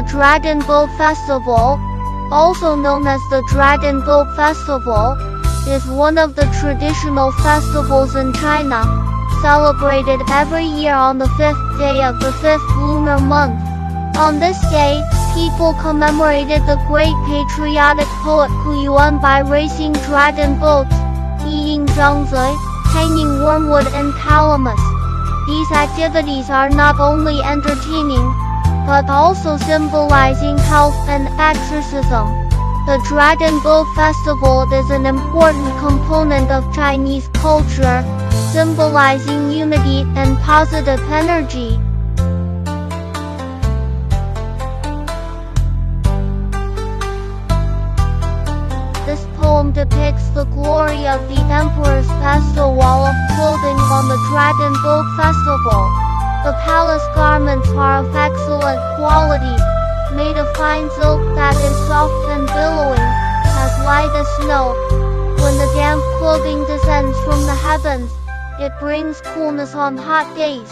Dragon Boat Festival, also known as the Dragon Boat Festival, is one of the traditional festivals in China, celebrated every year on the 5th day of the 5th lunar month. On this day, people commemorated the great patriotic poet Hu Yuan by racing dragon boats, eating zhangzi, hanging wormwood and calamus. These activities are not only entertaining, but also symbolizing health and exorcism. The Dragon Boat Festival is an important component of Chinese culture, symbolizing unity and positive energy. This poem depicts the glory of the emperor's festal wall of clothing on the Dragon Boat Festival. The palace garments are of excellent quality, made of fine silk that is soft and billowing, as light as snow. When the damp clothing descends from the heavens, it brings coolness on hot days.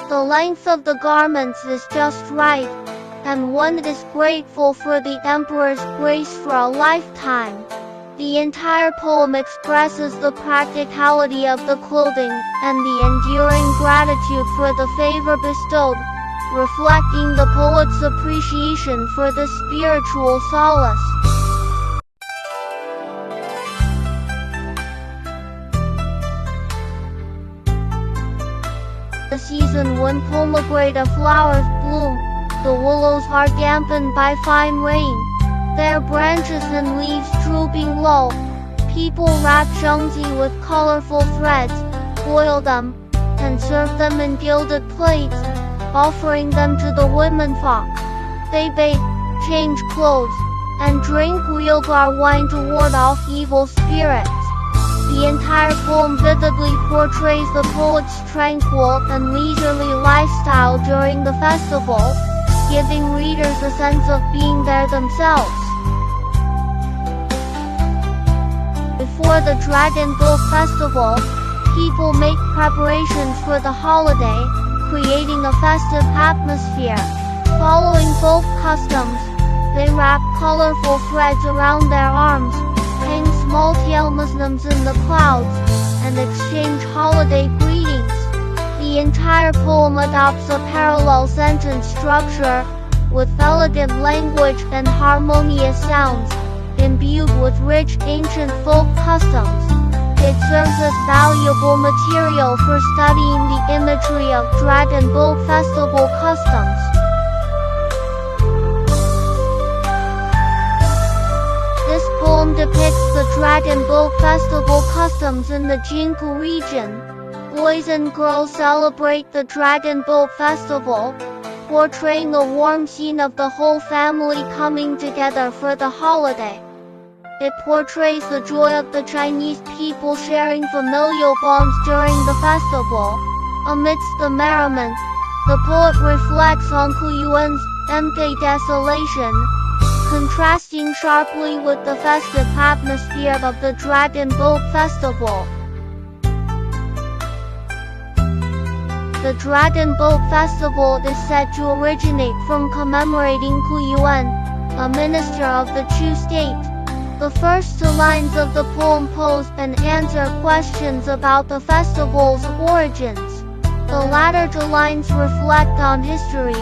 The length of the garments is just right, and one is grateful for the emperor's grace for a lifetime. The entire poem expresses the practicality of the clothing and the enduring gratitude for the favor bestowed, reflecting the poet's appreciation for the spiritual solace. The season when pomegranate flowers bloom, the willows are dampened by fine rain, their branches and leaves drooping low. People wrap zhangzi with colorful threads, boil them, and serve them in gilded plates, offering them to the womenfolk. They bathe, change clothes, and drink realgar wine to ward off evil spirits. The entire poem vividly portrays the poet's tranquil and leisurely lifestyle during the festival, giving readers a sense of being there themselves. Before the Dragon Boat Festival, people make preparations for the holiday, creating a festive atmosphere. Following folk customs, they wrap colorful threads around their arms, hang small tail Muslims in the clouds, and exchange holiday greetings. The entire poem adopts a parallel sentence structure, with elegant language and harmonious sounds, imbued with rich ancient folk customs. It serves as valuable material for studying the imagery of Dragon Boat Festival customs. This poem depicts the Dragon Boat Festival customs in the Jingkou region. Boys and girls celebrate the Dragon Boat Festival, portraying a warm scene of the whole family coming together for the holiday. It portrays the joy of the Chinese people sharing familial bonds during the festival. Amidst the merriment, the poet reflects on Hu Yuan's empty desolation, contrasting sharply with the festive atmosphere of the Dragon Boat Festival. The Dragon Boat Festival is said to originate from commemorating Hu Yuan, a minister of the Chu state. The first two lines of the poem pose and answer questions about the festival's origins. The latter two lines reflect on history.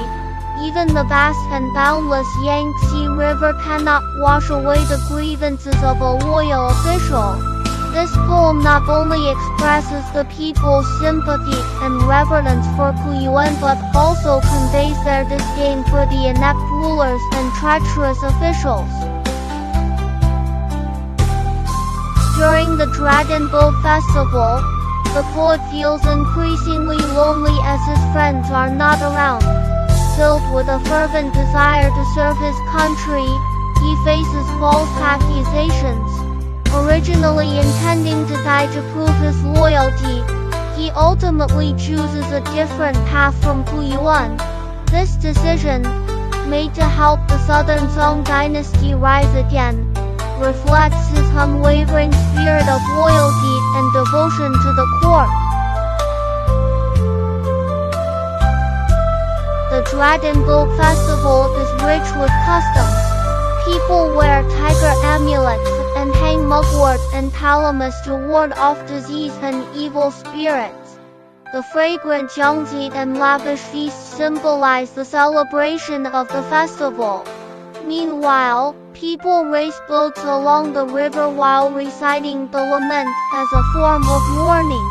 Even the vast and boundless Yangtze River cannot wash away the grievances of a loyal official. This poem not only expresses the people's sympathy and reverence for Hu Yuan but also conveys their disdain for the inept rulers and treacherous officials. During the Dragon Boat Festival, the poet feels increasingly lonely as his friends are not around. Filled with a fervent desire to serve his country, he faces false accusations. Originally intending to die to prove his loyalty, he ultimately chooses a different path from Hu Yuan. This decision, made to help the Southern Song dynasty rise again, reflects his unwavering spirit of loyalty and devotion to the court. The Dragon Boat Festival is rich with customs. People wear tiger amulets and hang mugwort and calamus to ward off disease and evil spirits. The fragrant jiangzi and lavish feasts symbolize the celebration of the festival. Meanwhile, people race boats along the river while reciting the lament as a form of mourning.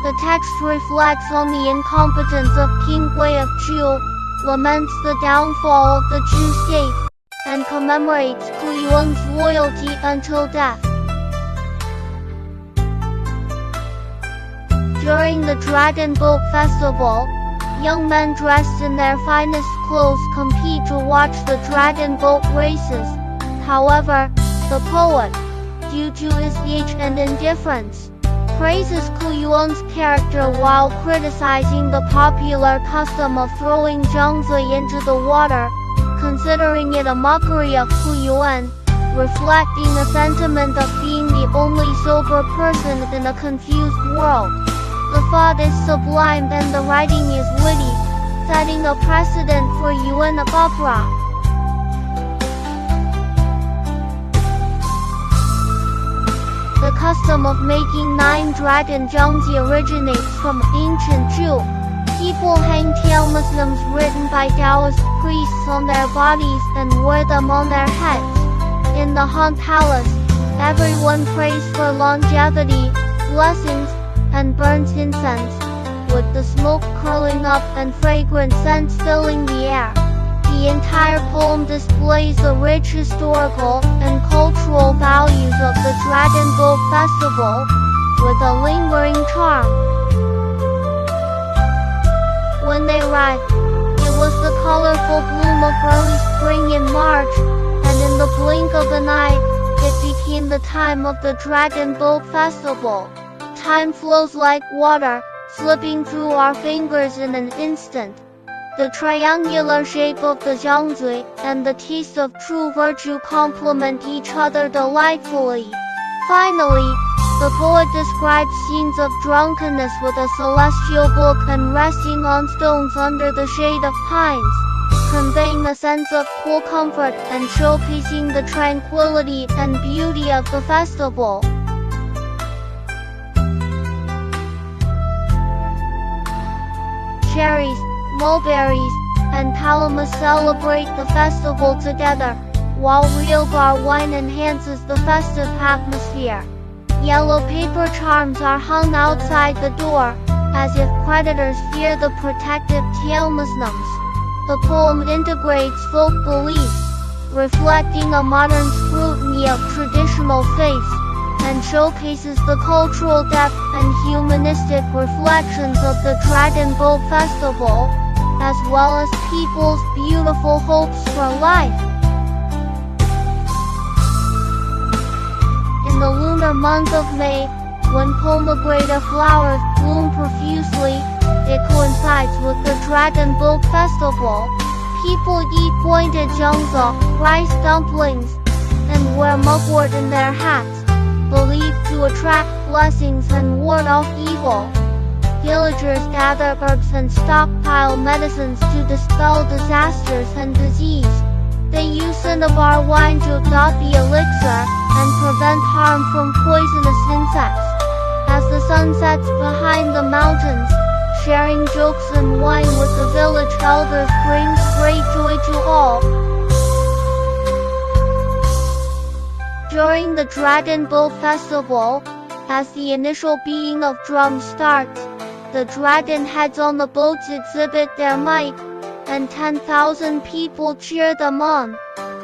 The text reflects on the incompetence of King Gui of Zhou, laments the downfall of the Zhou state, and commemorates Kuyuan's loyalty until death. During the Dragon Boat Festival, young men dressed in their finest clothes compete to watch the dragon boat races. However, the poet, due to his age and indifference, praises Kuyuan's character while criticizing the popular custom of throwing jiangzi into the water, considering it a mockery of Kuyuan, reflecting a sentiment of being the only sober person in a confused world. The thought is sublime and the writing is witty, setting a precedent for Yuan of opera. The custom of making 9 dragon jiangzi originates from ancient Zhou. People hang Muslims written by Taoist priests on their bodies and wear them on their heads. In the Han Palace, everyone prays for longevity, blessings, and burns incense, with the smoke curling up and fragrant scents filling the air. The entire poem displays the rich historical and cultural values of the Dragon Boat Festival, with a lingering charm. When they arrived, it was the colorful bloom of early spring in March, and in the blink of an eye, it became the time of the Dragon Boat Festival. Time flows like water, slipping through our fingers in an instant. The triangular shape of the jiangzi and the taste of true virtue complement each other delightfully. Finally, the poet describes scenes of drunkenness with a celestial book and resting on stones under the shade of pines, conveying a sense of cool comfort and showcasing the tranquility and beauty of the festival. Cherries, mulberries, and calamus celebrate the festival together, while real bar wine enhances the festive atmosphere. Yellow paper charms are hung outside the door, as if creditors fear the protective Muslims. The poem integrates folk beliefs, reflecting a modern scrutiny of traditional faiths, and showcases the cultural depth and humanistic reflections of the Dragon Boat Festival, as well as people's beautiful hopes for life. In the lunar month of May, when pomegranate flowers bloom profusely, it coincides with the Dragon Boat Festival. People eat pointed jiangzi, rice dumplings, and wear mugwort in their hats, believed to attract blessings and ward off evil. Villagers gather herbs and stockpile medicines to dispel disasters and disease. They use cinnabar wine to dot the elixir and prevent harm from poisonous insects. As the sun sets behind the mountains, sharing jokes and wine with the village elders brings great joy to all. During the Dragon Boat Festival, as the initial beating of drums starts, the dragon heads on the boats exhibit their might, and 10,000 people cheer them on.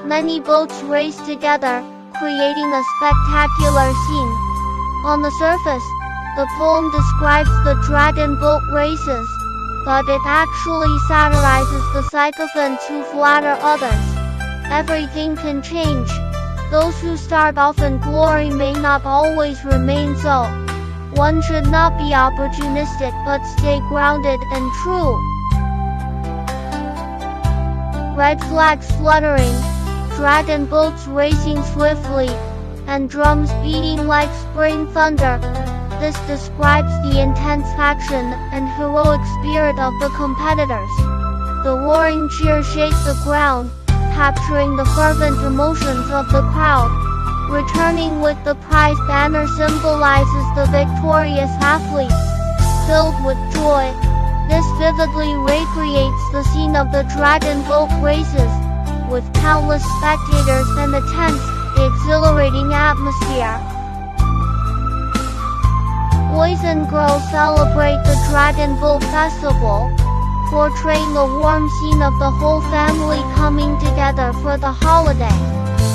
Many boats race together, creating a spectacular scene. On the surface, the poem describes the dragon boat races, but it actually satirizes the sycophants who flatter others. Everything can change. Those who start off in glory may not always remain so. One should not be opportunistic but stay grounded and true. Red flags fluttering, dragon boats racing swiftly, and drums beating like spring thunder. This describes the intense action and heroic spirit of the competitors. The roaring cheers shake the ground, capturing the fervent emotions of the crowd. Returning with the prize banner symbolizes the victorious athletes. Filled with joy, this vividly recreates the scene of the dragon boat races, with countless spectators and a tense, exhilarating atmosphere. Boys and girls celebrate the Dragon Boat Festival, portraying a warm scene of the whole family coming together for the holiday.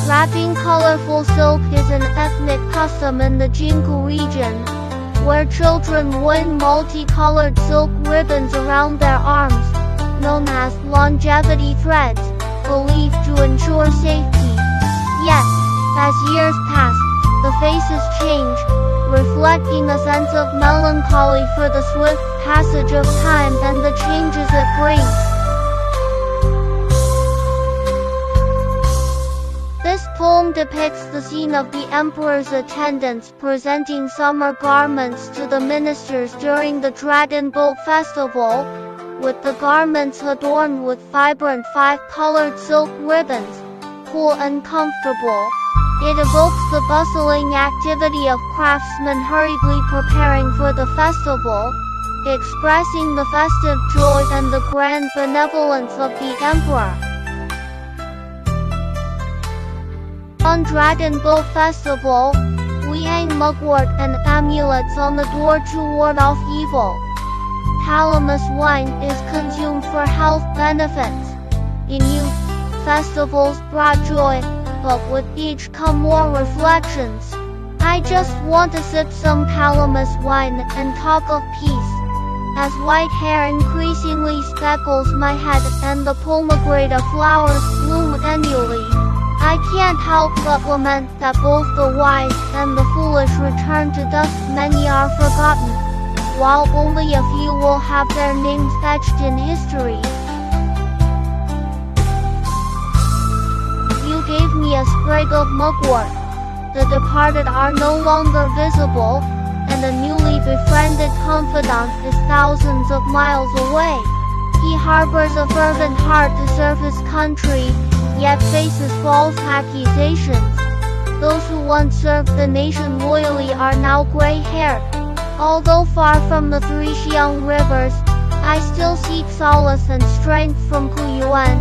Wrapping colorful silk is an ethnic custom in the Jinggu region, where children wind multicolored silk ribbons around their arms, known as longevity threads, believed to ensure safety. Yet, as years pass, the faces change, reflecting a sense of melancholy for the swift passage of time and the changes it brings. This poem depicts the scene of the emperor's attendants presenting summer garments to the ministers during the Dragon Boat Festival, with the garments adorned with vibrant five-colored silk ribbons, cool and comfortable. It evokes the bustling activity of craftsmen hurriedly preparing for the festival, expressing the festive joy and the grand benevolence of the emperor. On Dragon Boat Festival, we hang mugwort and amulets on the door to ward off evil. Calamus wine is consumed for health benefits. In youth, festivals brought joy, but with each come more reflections. I just want to sip some Calamus wine and talk of peace. As white hair increasingly speckles my head and the pomegranate flowers bloom annually, I can't help but lament that both the wise and the foolish return to dust. Many are forgotten, while only a few will have their names etched in history. You gave me a sprig of mugwort. The departed are no longer visible, and a newly befriended confidant is thousands of miles away. He harbors a fervent heart to serve his country, yet faces false accusations. Those who once served the nation loyally are now gray-haired. Although far from the three Xiang rivers, I still seek solace and strength from Kuyuan,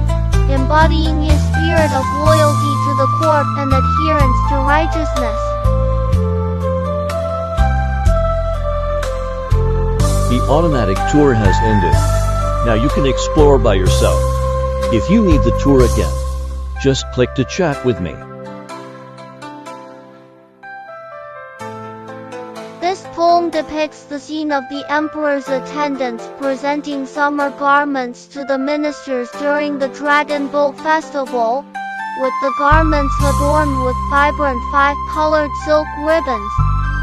embodying his spirit of loyalty to the court and adherence to righteousness. The automatic tour has ended. Now you can explore by yourself. If you need the tour again, just click to chat with me. This poem depicts the scene of the emperor's attendants presenting summer garments to the ministers during the Dragon Boat Festival, with the garments adorned with vibrant five-colored silk ribbons,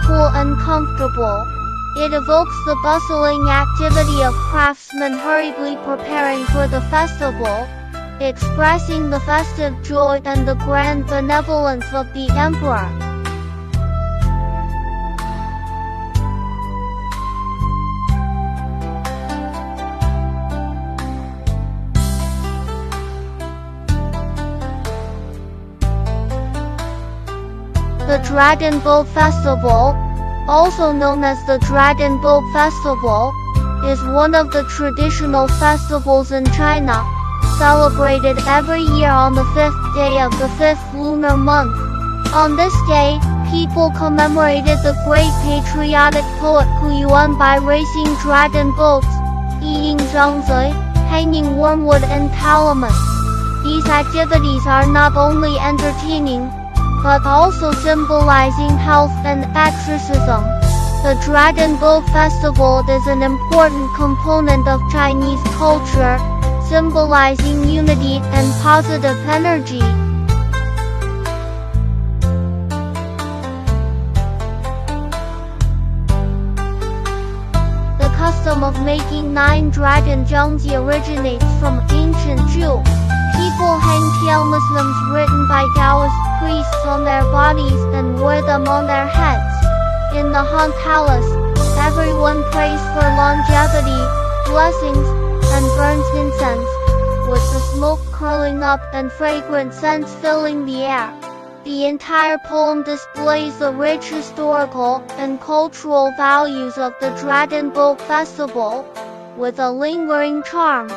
cool and comfortable. It evokes the bustling activity of craftsmen hurriedly preparing for the festival, expressing the festive joy and the grand benevolence of the emperor. The Dragon Boat Festival, also known as the Dragon Boat Festival, is one of the traditional festivals in China, celebrated every year on the 5th day of the 5th lunar month. On this day, people commemorated the great patriotic poet Kuyuan by racing dragon boats, eating zhangzi, hanging wormwood and calamus. These activities are not only entertaining, but also symbolizing health and exorcism. The Dragon Boat Festival is an important component of Chinese culture, symbolizing unity and positive energy. The custom of making 9 dragon zhangzi originates from ancient Zhou. People hang Tiao Muslims written by Taoist priests on their bodies and wear them on their heads. In the Han Palace, everyone prays for longevity, blessings, and burns incense, with the smoke curling up and fragrant scents filling the air. The entire poem displays the rich historical and cultural values of the Dragon Boat Festival, with a lingering charm.